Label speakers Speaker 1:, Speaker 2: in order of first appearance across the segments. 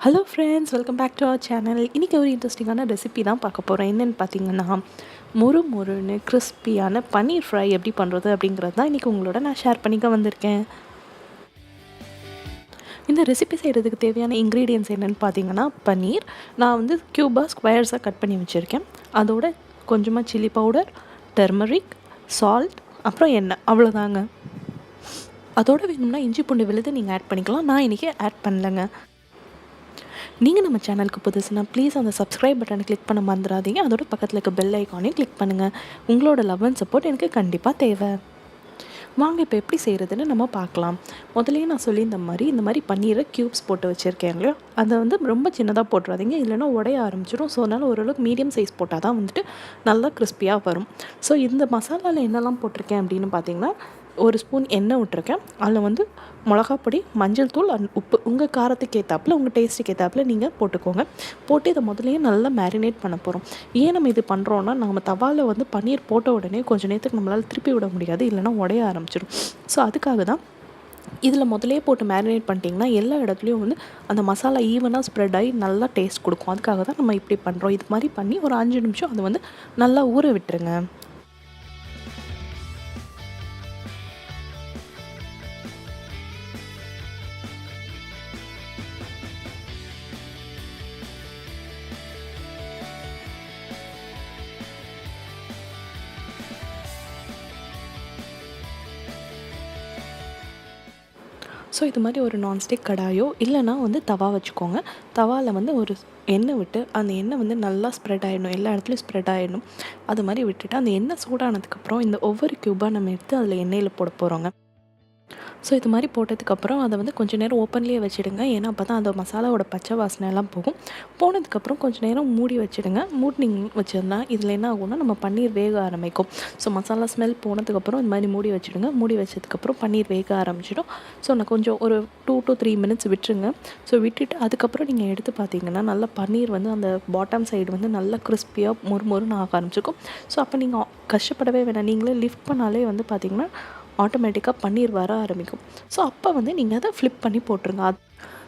Speaker 1: Hello friends, welcome back to our channel. இன்றைக்கி ஒரு இன்ட்ரெஸ்டிங்கான ரெசிபி தான் பார்க்க போகிறோம். என்னென்னு பார்த்தீங்கன்னா, மொறு மொறுன்னு கிறிஸ்பியான பன்னீர் ஃப்ரை எப்படி பண்ணுறது அப்படிங்கிறது தான் இன்றைக்கி உங்களோட நான் ஷேர் பண்ணிக்க வந்திருக்கேன். இந்த ரெசிபி செய்கிறதுக்கு தேவையான இன்க்ரீடியன்ஸ் என்னென்னு பார்த்தீங்கன்னா, பன்னீர் நான் வந்து க்யூபாக ஸ்கொயர்ஸாக கட் பண்ணி வச்சுருக்கேன். அதோட கொஞ்சமாக சில்லி பவுடர், டர்மரிக், சால்ட், அப்புறம் எண்ணெய், அவ்வளோதாங்க. அதோட வேணும்னா இஞ்சி பூண்டு விழுது நீங்கள் ஆட் பண்ணிக்கலாம். நான் இன்றைக்கி ஆட் பண்ணலைங்க. நீங்கள் நம்ம சேனலுக்கு புதுசுனா ப்ளீஸ் அந்த சப்ஸ்கிரைப் பட்டனை கிளிக் பண்ண மறந்துடாதீங்க. அதோட பக்கத்தில் இருக்க பெல் ஐக்கானையும் கிளிக் பண்ணுங்கள். உங்களோட லவ் அண்ட் சப்போர்ட் எனக்கு கண்டிப்பாக தேவை. வாங்க இப்போ எப்படி செய்கிறதுன்னு நம்ம பார்க்கலாம். முதலே நான் சொல்லி இந்த மாதிரி பன்னீரை க்யூப்ஸ் போட்டு வச்சுருக்கேன் இல்லையா, அதை வந்து ரொம்ப சின்னதாக போட்டுறாதீங்க, இல்லைன்னா உடைய ஆரம்பிச்சிடும். ஸோ அதனால் ஓரளவுக்கு மீடியம் சைஸ் போட்டால் தான் வந்துட்டு நல்லா கிறிஸ்பியாக வரும். ஸோ இந்த மசாலாவில் என்னெல்லாம் போட்டிருக்கேன் அப்படின்னு பார்த்தீங்கன்னா, ஒரு ஸ்பூன் எண்ணெய் விட்டுருக்கேன். அதில் வந்து மிளகாப்பொடி, மஞ்சள் தூள் அண்ட் உப்பு உங்கள் காரத்துக்கு ஏற்றாப்புல, உங்கள் டேஸ்ட்டுக்கு ஏற்றாப்புல நீங்கள் போட்டுக்கோங்க. போட்டு இதை முதலையே நல்லா மேரினேட் பண்ண போகிறோம். ஏன் நம்ம இது பண்ணுறோன்னா, நம்ம தவாவில் வந்து பன்னீர் போட்ட உடனே கொஞ்சம் நேரத்துக்கு நம்மளால் திருப்பி விட முடியாது, இல்லைனா உடைய ஆரம்பிச்சிடும். ஸோ அதுக்காக தான் இதில் முதலே போட்டு மேரினேட் பண்ணிட்டிங்கன்னா எல்லா இடத்துலையும் வந்து அந்த மசாலா ஈவனாக ஸ்ப்ரெட் ஆகி நல்லா டேஸ்ட் கொடுக்கும். அதுக்காக தான் நம்ம இப்படி பண்ணுறோம். இது மாதிரி பண்ணி ஒரு 5 நிமிஷம் அதை வந்து நல்லா ஊற விட்டுருங்க. ஸோ இது மாதிரி ஒரு நான்ஸ்டிக் கடாயோ இல்லைனா வந்து தவா வச்சுக்கோங்க. தவாவில் வந்து ஒரு எண்ணெய் விட்டு அந்த எண்ணெய் வந்து நல்லா ஸ்ப்ரெட் ஆகிடணும், எல்லா இடத்துலையும் ஸ்ப்ரெட் ஆகிடணும். அது மாதிரி விட்டுட்டு அந்த எண்ணெய் சூடானதுக்கப்புறம் இந்த ஒவ்வொரு க்யூபாக நம்ம எடுத்து அதில் எண்ணெயில் போட போகிறோங்க. ஸோ இது மாதிரி போட்டதுக்கப்புறம் அதை வந்து கொஞ்சம் நேரம் ஓப்பன்லேயே வச்சுடுங்க. ஏன்னா அப்போ தான் அந்த மசாலாவோட பச்சை வாசனை எல்லாம் போகும். போனதுக்கப்புறம் கொஞ்சம் நேரம் மூடி வச்சுடுங்க. மூடி வச்சிருந்தா இதில் என்ன ஆகும்னா நம்ம பன்னீர் வேக ஆரம்பிக்கும். ஸோ மசாலா ஸ்மெல் போனதுக்கப்புறம் இந்த மாதிரி மூடி வச்சுடுங்க. மூடி வச்சதுக்கப்புறம் பன்னீர் வேக ஆரம்பிச்சிடும். ஸோ நான் கொஞ்சம் ஒரு 2 to 3 மினிட்ஸ் விட்டுருங்க. ஸோ விட்டுட்டு அதுக்கப்புறம் நீங்கள் எடுத்து பார்த்தீங்கன்னா நல்லா பன்னீர் வந்து அந்த பாட்டம் சைடு வந்து நல்லா கிறிஸ்பியாக மொறுமொறுன்னு ஆக ஆரம்பிச்சிருக்கும். ஸோ அப்போ நீங்கள் கஷ்டப்படவே வேணாம். நீங்களே லிஃப்ட் பண்ணாலே வந்து பார்த்திங்கன்னா ஆட்டோமேட்டிக்காக பன்னீர் வர ஆரம்பிக்கும். ஸோ அப்போ வந்து நீங்கள் அதை ஃப்ளிப் பண்ணி போட்டுருங்க.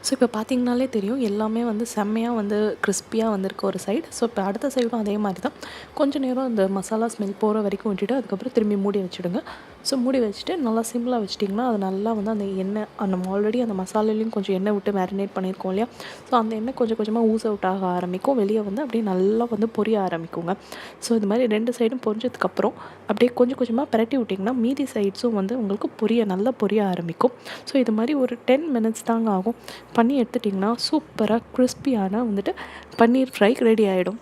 Speaker 1: ஸோ இப்போ பார்த்தீங்கனாலே தெரியும், எல்லாமே வந்து செம்மையாக வந்து கிறிஸ்பியாக வந்திருக்கு ஒரு சைடு. ஸோ இப்போ அடுத்த சைடும் அதே மாதிரி தான். கொஞ்சம் நேரம் அந்த மசாலா ஸ்மெல் போகிற வரைக்கும் விட்டுட்டு அதுக்கப்புறம் திரும்பி மூடி வச்சுடுங்க. ஸோ மூடி வச்சுட்டு நல்லா சிம்மில் வச்சிட்டிங்கன்னா அது நல்லா வந்து அந்த எண்ணெய் நம்ம ஆல்ரெடி அந்த மசாலாலையும் கொஞ்சம் எண்ணெய் விட்டு மேரினேட் பண்ணியிருக்கோம் இல்லையா, ஸோ அந்த எண்ணெய் கொஞ்சம் கொஞ்சமாக ஊஸ் அவுட் ஆக ஆரம்பிக்கும். வெளியே வந்து அப்படியே நல்லா வந்து பொரிய ஆரம்பிக்குங்க. ஸோ இது மாதிரி 2 சைடும் பொரிஞ்சதுக்கப்புறம் அப்படியே கொஞ்சம் கொஞ்சமாக பிரட்டி விட்டிங்கன்னா மீதி சைட்ஸும் வந்து உங்களுக்கு நல்லா பொரிய ஆரம்பிக்கும். ஸோ இது மாதிரி ஒரு 10 மினிட்ஸ் தாங்க ஆகும். பண்ணி எடுத்துட்டிங்கன்னா சூப்பராக கிறிஸ்பியான வந்துட்டு பன்னீர் ஃப்ரை ரெடி ஆகிடும்.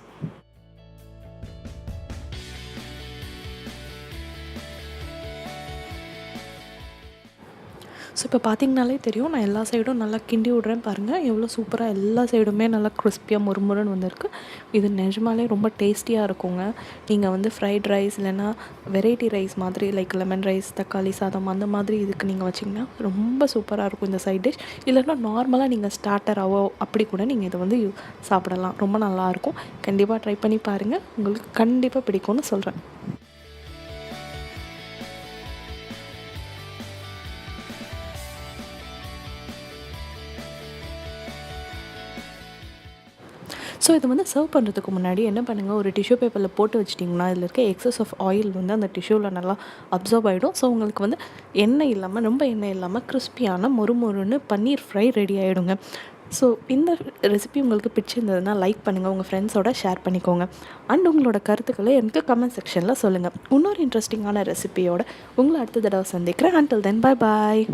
Speaker 1: ஸோ இப்போ பார்த்தீங்கனாலே தெரியும், நான் எல்லா சைடும் நல்லா கிண்டி விட்றேன். பாருங்கள் எவ்வளோ சூப்பராக எல்லா சைடுமே நல்லா கிறிஸ்பியாக முறுமுறுன்னு வந்திருக்கு. இது நிஜமாலே ரொம்ப டேஸ்டியாக இருக்குங்க. நீங்கள் வந்து ஃப்ரைட் ரைஸ் இல்லைன்னா வெரைட்டி ரைஸ் மாதிரி லைக் லெமன் ரைஸ், தக்காளி சாதம் அந்த மாதிரி இதுக்கு நீங்கள் வச்சிங்கன்னா ரொம்ப சூப்பராக இருக்கும் இந்த சைட் டிஷ். இல்லைன்னா நார்மலாக நீங்கள் ஸ்டார்டராகவோ அப்படி கூட நீங்கள் இதை வந்து சாப்பிடலாம். ரொம்ப நல்லாயிருக்கும். கண்டிப்பாக ட்ரை பண்ணி பாருங்கள், உங்களுக்கு கண்டிப்பாக பிடிக்கும்னு சொல்கிறேன். ஸோ இது வந்து சர்வ் பண்ணுறதுக்கு முன்னாடி என்ன பண்ணுங்கள், ஒரு டிஷ்யூ பேப்பரில் போட்டு வச்சிட்டிங்கன்னா இதில் இருக்க எக்ஸஸ் ஆஃப் ஆயில் வந்து அந்த டிஷ்யூவில் நல்லா அப்சர்வ் ஆகிடும். ஸோ உங்களுக்கு வந்து எண்ணெய் இல்லாமல் ரொம்ப எண்ணெய் இல்லாமல் கிறிஸ்பியான மொறுமொறுன்னு பன்னீர் ஃப்ரை ரெடி ஆகிடுங்க. ஸோ இந்த ரெசிபி உங்களுக்கு பிடிச்சிருந்ததுன்னா லைக் பண்ணுங்கள், உங்கள் ஃப்ரெண்ட்ஸோட ஷேர் பண்ணிக்கோங்க. அண்ட் உங்களோட கருத்துக்களை எனக்கு கமெண்ட் செக்ஷனில் சொல்லுங்கள். இன்னொரு இன்ட்ரெஸ்டிங்கான ரெசிபியோட உங்களை அடுத்த தடவை சந்திக்கிறேன். Until then, bye bye.